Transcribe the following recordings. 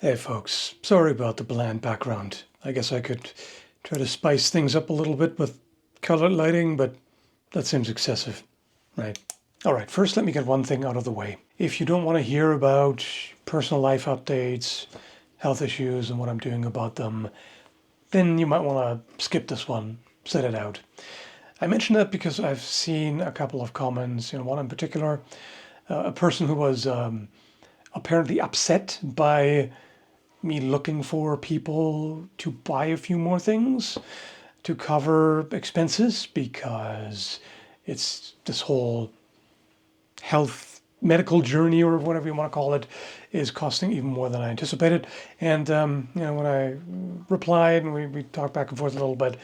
Hey folks, sorry about the bland background. I guess I could try to spice things up a little bit with colored lighting, but that seems excessive, right? All right, first let me get one thing out of the way. If you don't want to hear about personal life updates, health issues, and what I'm doing about them, then you might want to skip this one, set it out. I mention that because I've seen a couple of comments, one in particular, a person who was apparently upset by me looking for people to buy a few more things to cover expenses because it's this whole health medical journey or whatever you want to call it is costing even more than I anticipated. And when I replied and we talked back and forth a little bit,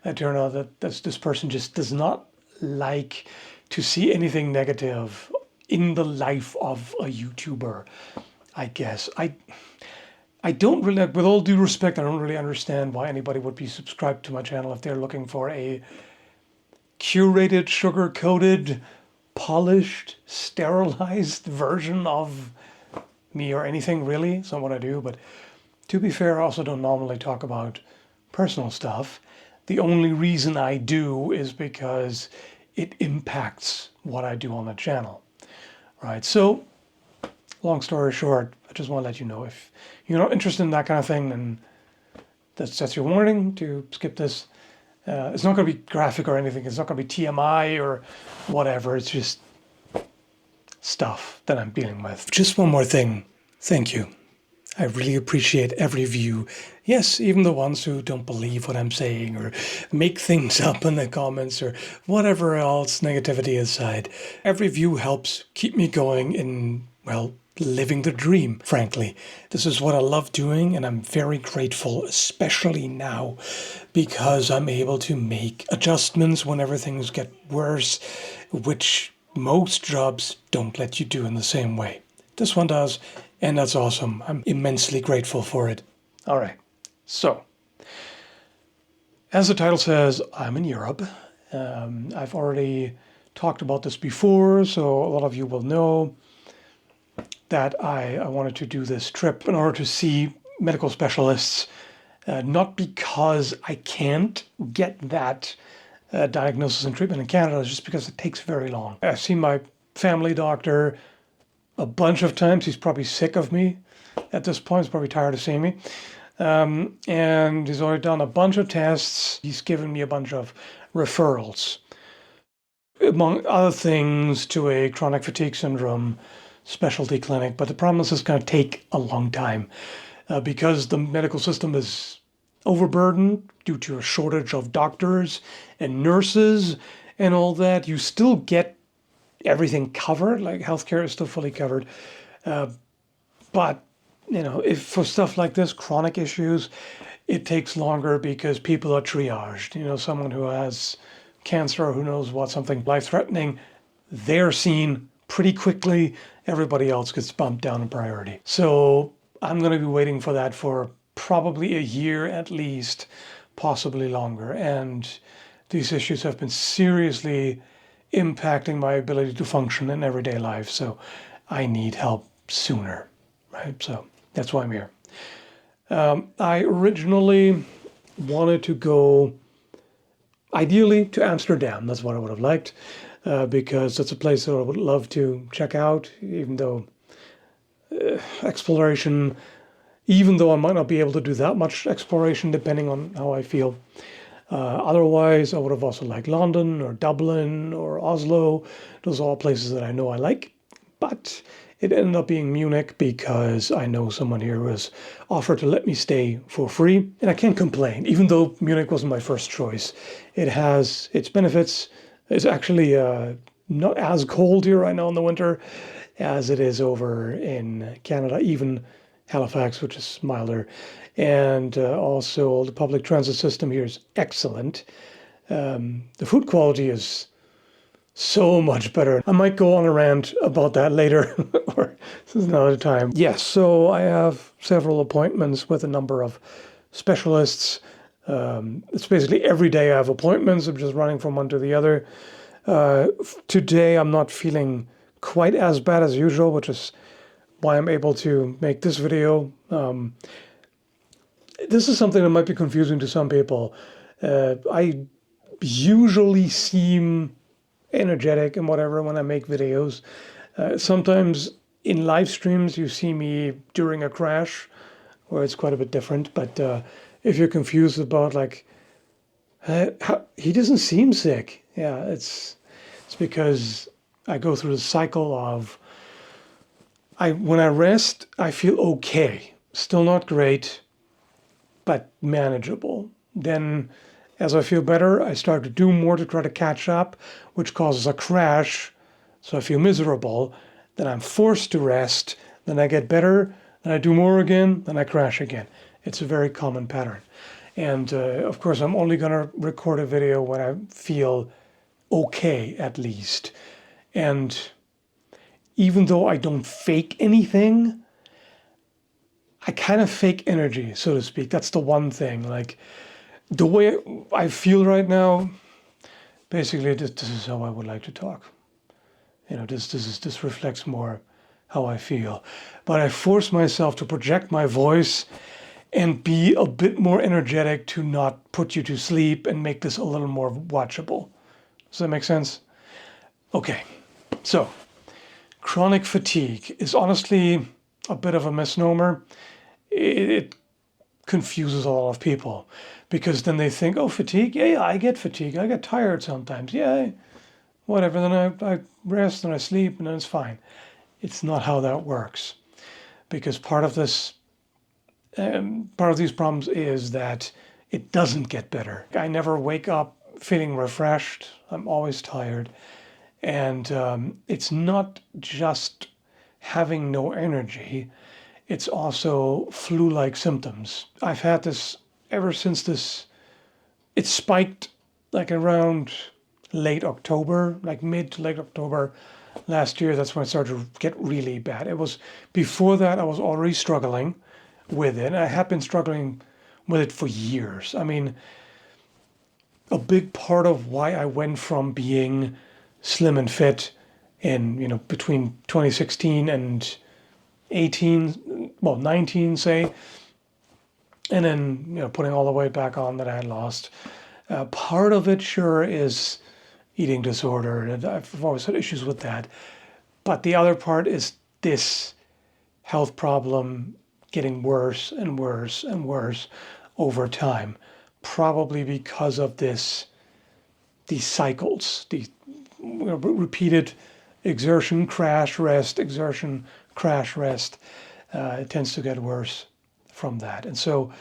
it turned out that this person just does not like to see anything negative in the life of a YouTuber, I guess. I don't really, with all due respect, I don't really understand why anybody would be subscribed to my channel if they're looking for a curated, sugar-coated, polished, sterilized version of me or anything, really. It's not what I do, but to be fair, I also don't normally talk about personal stuff. The only reason I do is because it impacts what I do on the channel, right? So, long story short, I just want to let you know if you're not interested in that kind of thing, then that's your warning to skip this. It's not going to be graphic or anything. It's not going to be TMI or whatever. It's just stuff that I'm dealing with. Just one more thing. Thank you. I really appreciate every view. Yes, even the ones who don't believe what I'm saying or make things up in the comments or whatever else, negativity aside. Every view helps keep me going in, well, living the dream, frankly. This is what I love doing, and I'm very grateful, especially now, because I'm able to make adjustments whenever things get worse, which most jobs don't let you do in the same way. This one does, and that's awesome. I'm immensely grateful for it. All right, so, as the title says, I'm in Europe. I've already talked about this before, so a lot of you will know that I wanted to do this trip in order to see medical specialists, not because I can't get that diagnosis and treatment in Canada, it's just because it takes very long. I've seen my family doctor a bunch of times. He's probably sick of me at this point. He's probably tired of seeing me. And he's already done a bunch of tests. He's given me a bunch of referrals, among other things, to a chronic fatigue syndrome specialty clinic. But the problem is it's going to take a long time because the medical system is overburdened due to a shortage of doctors and nurses and all that. You still get everything covered, like healthcare is still fully covered. But, if for stuff like this, chronic issues, it takes longer because people are triaged. Someone who has cancer or who knows what, something life-threatening, they're seen pretty quickly. Everybody else gets bumped down in priority. So I'm going to be waiting for that for probably a year at least, possibly longer. And these issues have been seriously impacting my ability to function in everyday life. So I need help sooner, right? So that's why I'm here. I originally wanted to go, ideally, to Amsterdam. That's what I would have liked. Because that's a place that I would love to check out, even though exploration, even though I might not be able to do that much exploration depending on how I feel. Otherwise, I would have also liked London or Dublin or Oslo. Those are all places that I know I like. But it ended up being Munich because I know someone here who has offered to let me stay for free. And I can't complain, even though Munich wasn't my first choice. It has its benefits. It's actually not as cold here right now in the winter as it is over in Canada, even Halifax, which is milder. And also the public transit system here is excellent. The food quality is so much better. I might go on a rant about that later, or this is another time. Yes, so I have several appointments with a number of specialists. It's basically every day I have appointments. I'm just running from one to the other. Today I'm not feeling quite as bad as usual, which is why I'm able to make this video. This is something that might be confusing to some people. I usually seem energetic and whatever when I make videos. Sometimes in live streams you see me during a crash where it's quite a bit different. But if you're confused about like, he doesn't seem sick. Yeah, it's because I go through the cycle of when I rest, I feel okay. Still not great, but manageable. Then as I feel better, I start to do more to try to catch up, which causes a crash. So I feel miserable. Then I'm forced to rest. Then I get better. Then I do more again. Then I crash again. It's a very common pattern. And of course, I'm only going to record a video when I feel okay, at least. And even though I don't fake anything, I kind of fake energy, so to speak. That's the one thing. Like, the way I feel right now, basically, this is how I would like to talk. You know, this reflects more how I feel. But I force myself to project my voice and be a bit more energetic to not put you to sleep and make this a little more watchable. Does that make sense? Okay, so chronic fatigue is honestly a bit of a misnomer. It confuses a lot of people because then they think, oh, fatigue? Yeah, I get fatigue. I get tired sometimes. Yeah, whatever. Then I rest and I sleep and then it's fine. It's not how that works, because part of these problems is that it doesn't get better. I never wake up feeling refreshed. I'm always tired. And it's not just having no energy. It's also flu-like symptoms. I've had this ever since it spiked like around late October, like mid to late October last year. That's when it started to get really bad. It was before that I was already struggling with it. I had been struggling with it for years. I mean, a big part of why I went from being slim and fit in, between 2016 and 19, say, and then, putting all the weight back on that I had lost. Part of it, sure, is eating disorder. And I've always had issues with that. But the other part is this health problem getting worse and worse and worse over time, probably because of these cycles, these repeated exertion, crash, rest, exertion, crash, rest. It tends to get worse from that. And so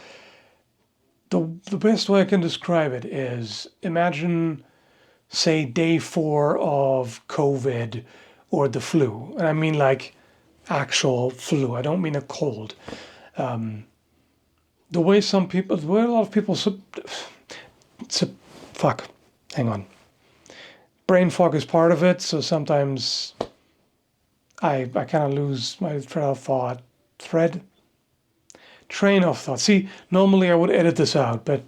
the best way I can describe it is, imagine, say, day 4 of COVID or the flu. And I mean like actual flu. I don't mean a cold. The way a lot of people, hang on. Brain fog is part of it, so sometimes I kind of lose my train of thought. See, normally I would edit this out, but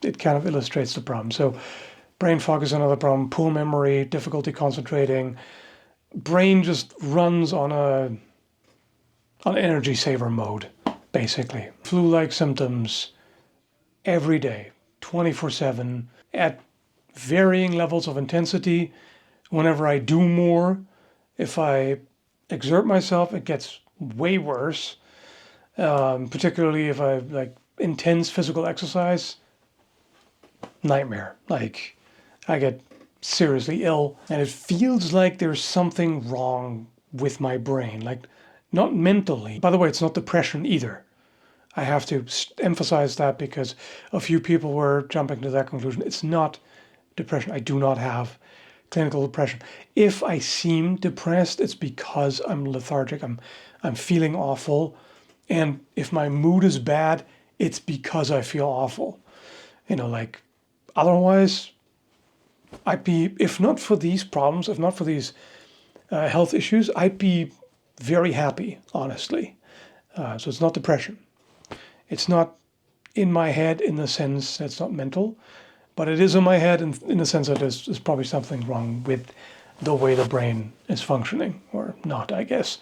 it kind of illustrates the problem. So brain fog is another problem. Poor memory, difficulty concentrating. Brain just runs on energy saver mode, basically. Flu-like symptoms every day, 24/7, at varying levels of intensity. Whenever I do more, if I exert myself, it gets way worse. Particularly if I like intense physical exercise, nightmare. Like, I get seriously ill, and it feels like there's something wrong with my brain. Like, not mentally. By the way, it's not depression either. I have to emphasize that because a few people were jumping to that conclusion. It's not depression. I do not have clinical depression. If I seem depressed, it's because I'm lethargic. I'm feeling awful. And if my mood is bad, it's because I feel awful. Like, otherwise, I'd be, if not for these problems, if not for these health issues, I'd be very happy, honestly. So it's not depression. It's not in my head in the sense that it's not mental, but it is in my head in the sense that there's probably something wrong with the way the brain is functioning, or not, I guess.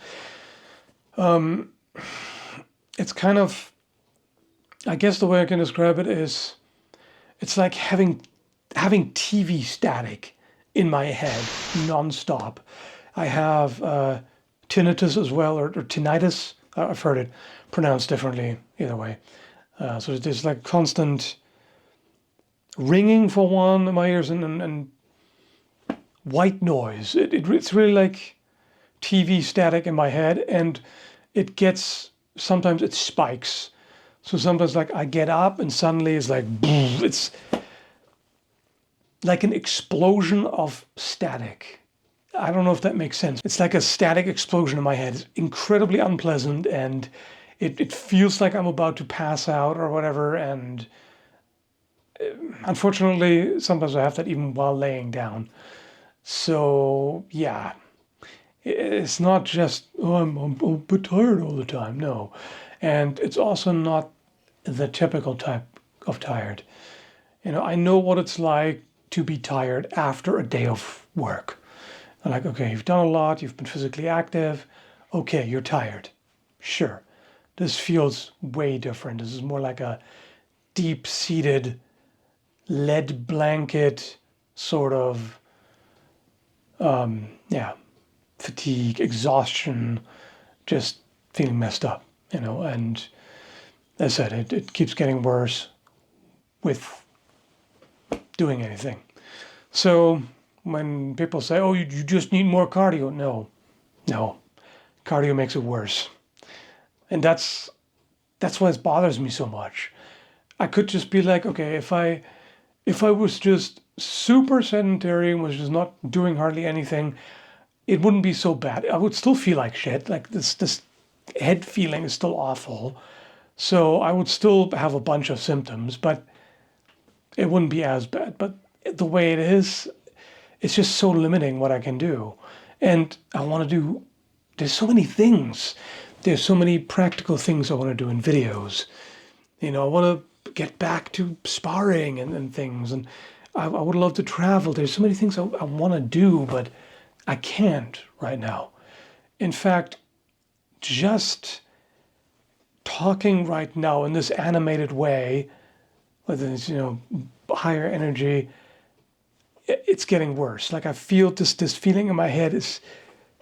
It's kind of, I guess the way I can describe it is, it's like having TV static in my head nonstop. I have tinnitus as well, or tinnitus. I've heard it pronounced differently either way. So there's like constant ringing for one in my ears and white noise. It's really like TV static in my head, and it gets, sometimes it spikes. So sometimes like I get up and suddenly it's like, boom, it's like an explosion of static. I don't know if that makes sense. It's like a static explosion in my head. It's incredibly unpleasant, and it feels like I'm about to pass out or whatever. And unfortunately, sometimes I have that even while laying down. So yeah, it's not just, oh, I'm a bit tired all the time. No. And it's also not the typical type of tired. I know what it's like to be tired after a day of work. I'm like, okay, you've done a lot, you've been physically active. Okay, you're tired. Sure. This feels way different. This is more like a deep-seated lead blanket sort of, fatigue, exhaustion, just feeling messed up, and as I said, it keeps getting worse with doing anything. So when people say, oh, you just need more cardio, no, cardio makes it worse. And that's why it bothers me so much. I could just be like, okay, if I was just super sedentary and was just not doing hardly anything, it wouldn't be so bad. I would still feel like shit. Like this head feeling is still awful. So I would still have a bunch of symptoms, but it wouldn't be as bad. But the way it is, it's just so limiting what I can do. And I want to do, there's so many things. There's so many practical things I want to do in videos. I want to get back to sparring and things. And I would love to travel. There's so many things I want to do, but I can't right now. In fact, just talking right now in this animated way, with this, higher energy, it's getting worse. Like I feel this feeling in my head is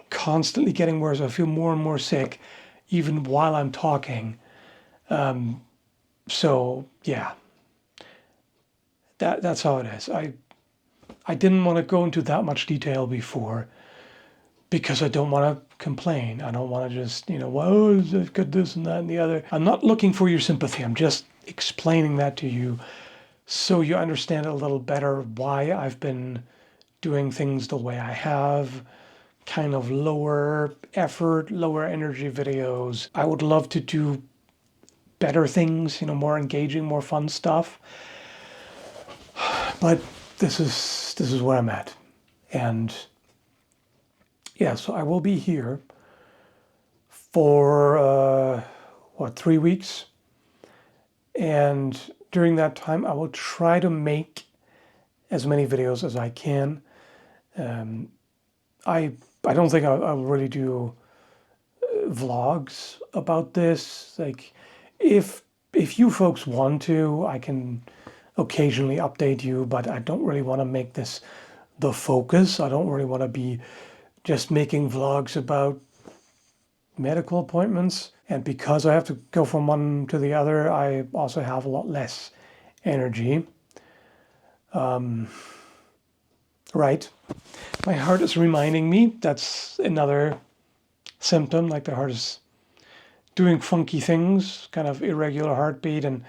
constantly getting worse. I feel more and more sick, even while I'm talking. So yeah, that's how it is. I didn't want to go into that much detail before, because I don't want to complain. I don't want to just, well, I've got this and that and the other. I'm not looking for your sympathy. I'm just explaining that to you so you understand a little better why I've been doing things the way I have, kind of lower effort, lower energy videos. I would love to do better things, more engaging, more fun stuff. But this is where I'm at. And yeah, so I will be here for 3 weeks, and during that time I will try to make as many videos as I can. I don't think I'll really do vlogs about this. Like, if you folks want to, I can occasionally update you, but I don't really want to make this the focus. I don't really want to be just making vlogs about medical appointments. And because I have to go from one to the other, I also have a lot less energy. Right. My heart is reminding me. That's another symptom, like the heart is doing funky things, kind of irregular heartbeat, and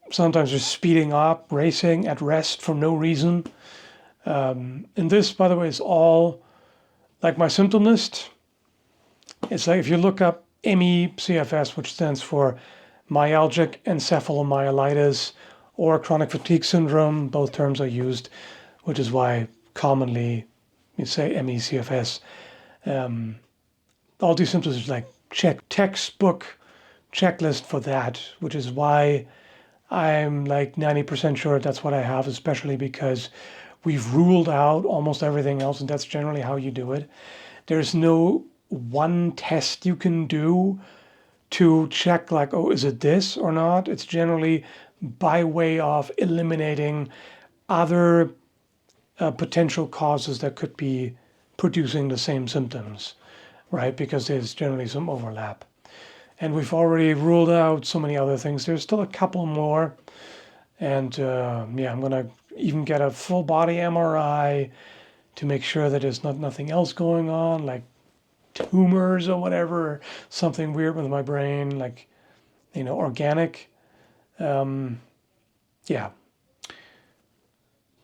sometimes just speeding up, racing, at rest for no reason. And this, by the way, is all like my symptom list. It's like if you look up ME/CFS, which stands for myalgic encephalomyelitis or chronic fatigue syndrome, both terms are used, which is why commonly you say ME/CFS. All these symptoms are like textbook checklist for that, which is why I'm like 90% sure that's what I have, especially because we've ruled out almost everything else, and that's generally how you do it. There's no one test you can do to check like, oh, is it this or not? It's generally by way of eliminating other potential causes that could be producing the same symptoms, right? Because there's generally some overlap. And we've already ruled out so many other things. There's still a couple more. And yeah, I'm going to even get a full body MRI to make sure that there's nothing else going on, like tumors or whatever, or something weird with my brain, like, organic. Yeah.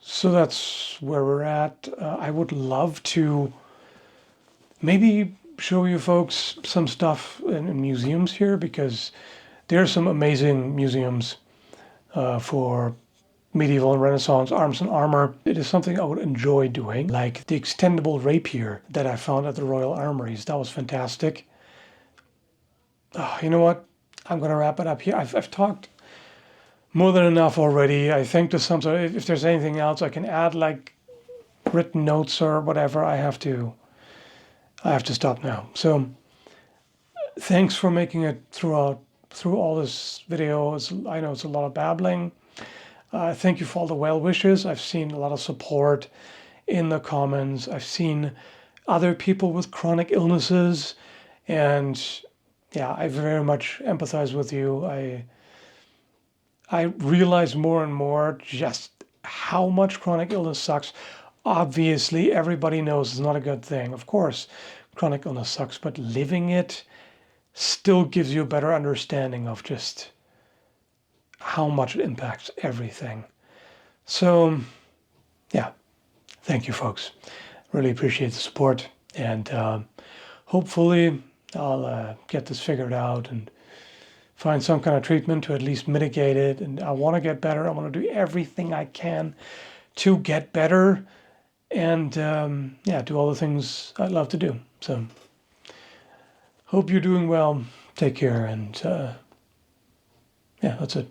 So that's where we're at. I would love to maybe show you folks some stuff in museums here, because there are some amazing museums for medieval and Renaissance arms and armor. It is something I would enjoy doing, like the extendable rapier that I found at the Royal Armories. That was fantastic. Oh, you know what? I'm going to wrap it up here. I've talked more than enough already. I think there's some sort of, if there's anything else I can add, like written notes or whatever, I have to stop now. So thanks for making it through all this video. I know it's a lot of babbling. Thank you for all the well wishes. I've seen a lot of support in the comments. I've seen other people with chronic illnesses, and yeah, I very much empathize with you. I realize more and more just how much chronic illness sucks. Obviously, everybody knows it's not a good thing. Of course, chronic illness sucks, but living it still gives you a better understanding of just how much it impacts everything. So, yeah, thank you, folks. Really appreciate the support, and hopefully I'll get this figured out and find some kind of treatment to at least mitigate it. And I want to get better. I want to do everything I can to get better, and yeah, do all the things I love to do. So, hope you're doing well. Take care, and yeah, that's it.